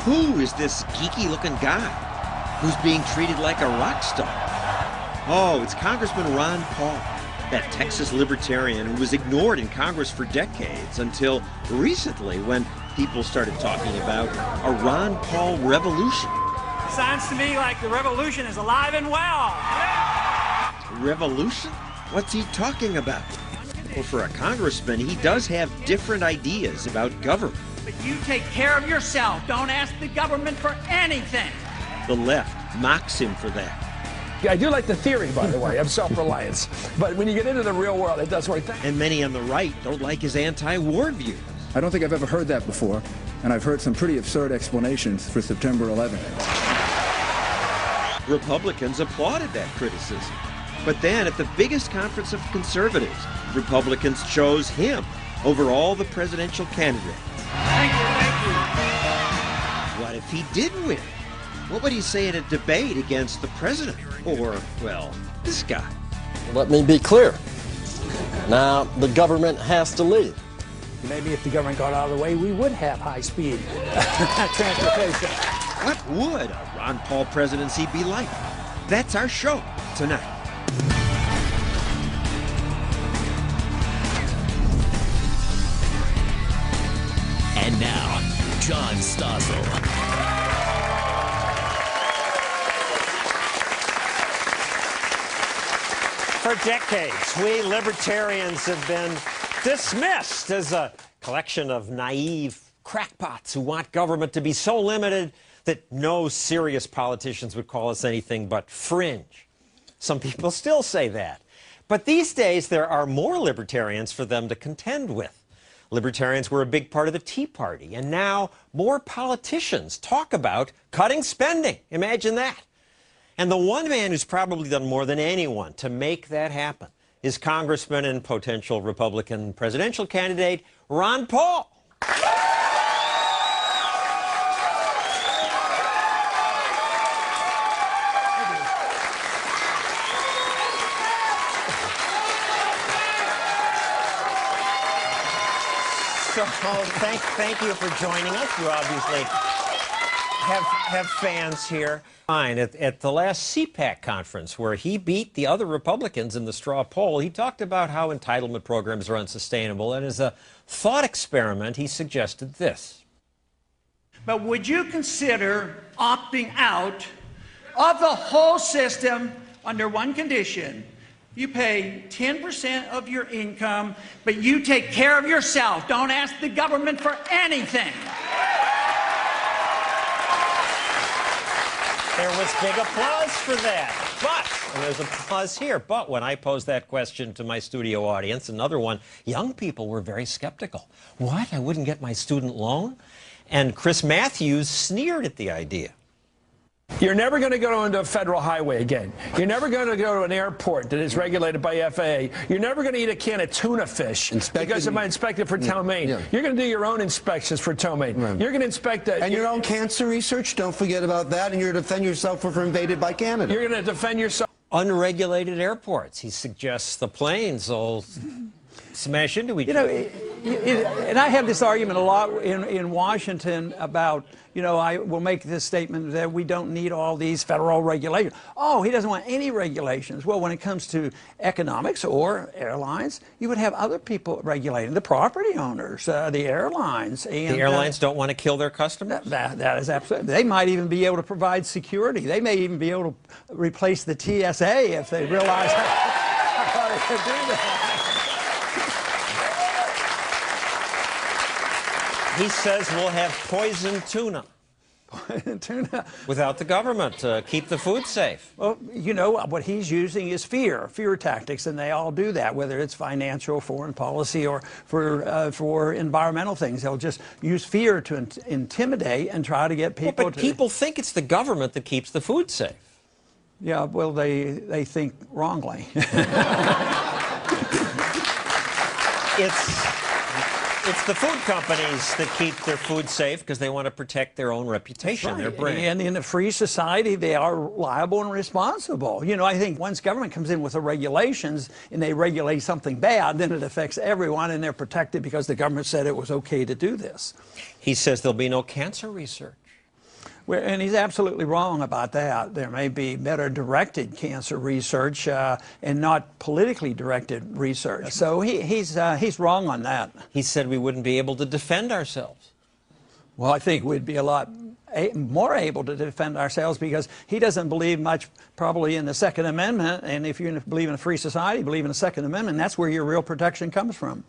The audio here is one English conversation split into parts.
Who is this geeky-looking guy who's being treated like a rock star? Oh, it's Congressman Ron Paul, that Texas libertarian who was ignored in Congress for decades until recently when people started talking about a Ron Paul revolution. Sounds to me like the revolution is alive and well. Revolution? What's he talking about? Well, for a congressman, he does have different ideas about government. But you take care of yourself. Don't ask the government for anything. The left mocks him for that. I do like the theory, by the way, of self-reliance. But when you get into the real world, it doesn't work. And many on the right don't like his anti-war views. I don't think I've ever heard that before, and I've heard some pretty absurd explanations for September 11th. Republicans applauded that criticism. But then, at the biggest conference of conservatives, Republicans chose him over all the presidential candidates. Thank you. What if he did win? What would he say in a debate against the president? Or, well, this guy? Let me be clear. Now, the government has to lead. Maybe if the government got out of the way, we would have high-speed transportation. What would a Ron Paul presidency be like? That's our show tonight. And now, John Stossel. For decades, we libertarians have been dismissed as a collection of naive crackpots who want government to be so limited that no serious politicians would call us anything but fringe. Some people still say that. But these days, there are more libertarians for them to contend with. Libertarians were a big part of the Tea Party, and now more politicians talk about cutting spending. Imagine that. And the one man who's probably done more than anyone to make that happen is Congressman and potential Republican presidential candidate Ron Paul. So thank you for joining us. You obviously have fans here. Fine. At the last CPAC conference, where he beat the other Republicans in the straw poll, he talked about how entitlement programs are unsustainable, and as a thought experiment, he suggested this. But would you consider opting out of the whole system under one condition? You pay 10% of your income, but you take care of yourself. Don't ask the government for anything. There was big applause for that. But, and there's applause here, but when I posed that question to my studio audience, another one, young people were very skeptical. What? I wouldn't get my student loan? And Chris Matthews sneered at the idea. You're never going to go onto a federal highway again. You're never going to go to an airport that is regulated by FAA. You're never going to eat a can of tuna fish because of my inspector for tow main. Yeah. You're going to do your own inspections for tow main. Right. You're going to inspect that. And your own cancer research, don't forget about that. And you're going to defend yourself if we're invaded by Canada. You're going to defend yourself. Unregulated airports. He suggests the planes will smash into each other. And I have this argument a lot in Washington about, I will make this statement that we don't need all these federal regulations. Oh, he doesn't want any regulations. Well, when it comes to economics or airlines, you would have other people regulating, the property owners, the airlines. And the airlines don't want to kill their customers? That is absolutely. They might even be able to provide security. They may even be able to replace the TSA if they realize how they could do that. He says we'll have poisoned tuna. Tuna. Without the government to keep the food safe. Well, what he's using is fear tactics, and they all do that, whether it's financial, foreign policy, or for environmental things. They'll just use fear to intimidate and try to get people but people think it's the government that keeps the food safe. Yeah, well, they think wrongly. It's the food companies that keep their food safe because they want to protect their own reputation, right. Their brand. And in a free society, they are liable and responsible. I think once government comes in with the regulations and they regulate something bad, then it affects everyone, and they're protected because the government said it was okay to do this. He says there'll be no cancer research. And he's absolutely wrong about that. There may be better directed cancer research and not politically directed research. So he's wrong on that. He said we wouldn't be able to defend ourselves. Well, I think we'd be a lot more able to defend ourselves because he doesn't believe much probably in the Second Amendment. And if you believe in a free society, believe in the Second Amendment, that's where your real protection comes from.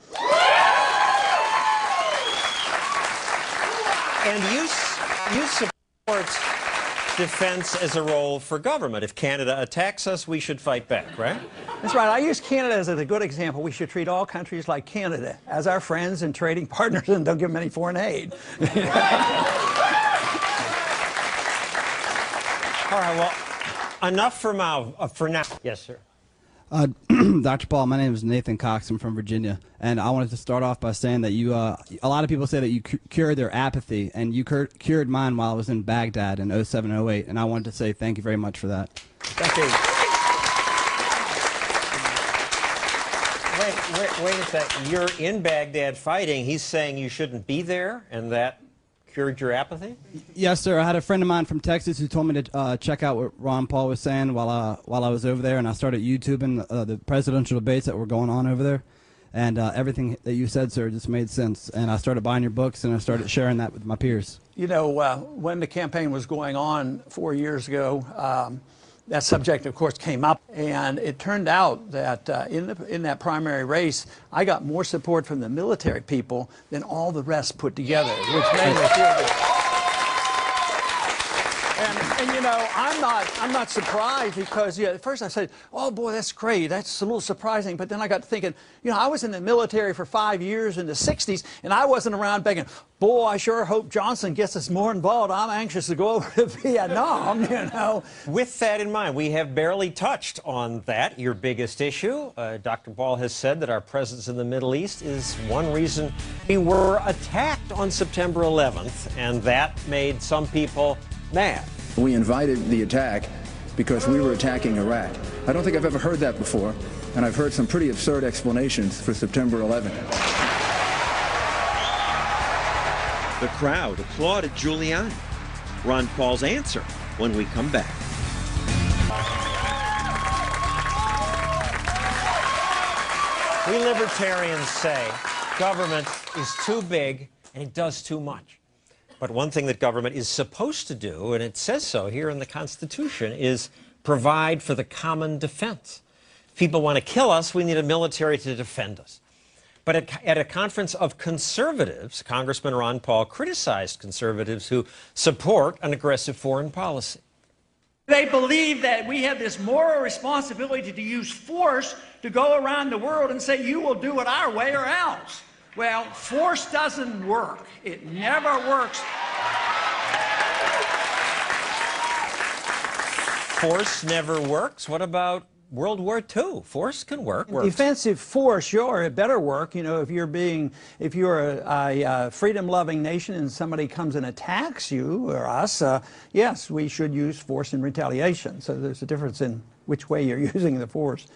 And you support defense as a role for government. If Canada attacks us, we should fight back, right? That's right. I use Canada as a good example. We should treat all countries like Canada as our friends and trading partners and don't give them any foreign aid. All right, well, enough for now. Yes, sir. Dr. Paul, my name is Nathan Cox. I'm from Virginia, and I wanted to start off by saying that you, a lot of people say that you cured their apathy, and you cured mine while I was in Baghdad in 07, 08, and I wanted to say thank you very much for that. Thank you. Wait a second. You're in Baghdad fighting. He's saying you shouldn't be there, and that cured your apathy? Yes, sir. I had a friend of mine from Texas who told me to check out what Ron Paul was saying while I was over there, and I started YouTubing the presidential debates that were going on over there. And everything that you said, sir, just made sense. And I started buying your books, and I started sharing that with my peers. You know, when the campaign was going on 4 years ago, that subject, of course, came up, and it turned out that in that primary race, I got more support from the military people than all the rest put together, which made me feel good. And you know, I'm not surprised because at first I said, oh boy, that's great, that's a little surprising. But then I got to thinking, you know, I was in the military for 5 years in the 60s, and I wasn't around begging, boy, I sure hope Johnson gets us more involved. I'm anxious to go over to Vietnam, you know. With that in mind, we have barely touched on that, your biggest issue. Dr. Paul has said that our presence in the Middle East is one reason we were attacked on September 11th, and that made some people mad. We invited the attack because we were attacking Iraq. I don't think I've ever heard that before, and I've heard some pretty absurd explanations for September 11th. The crowd applauded Giuliani. Ron Paul's answer when we come back. We libertarians say government is too big and it does too much. But one thing that government is supposed to do, and it says so here in the Constitution, is provide for the common defense. If people want to kill us, we need a military to defend us. But at a conference of conservatives, Congressman Ron Paul criticized conservatives who support an aggressive foreign policy. They believe that we have this moral responsibility to use force to go around the world and say, you will do it our way or else. Well, force doesn't work. It never works. Force never works? What about World War II? Force can work. Defensive force, sure, it better work. You know, if you're a freedom-loving nation and somebody comes and attacks you or us, yes, we should use force in retaliation. So there's a difference in which way you're using the force.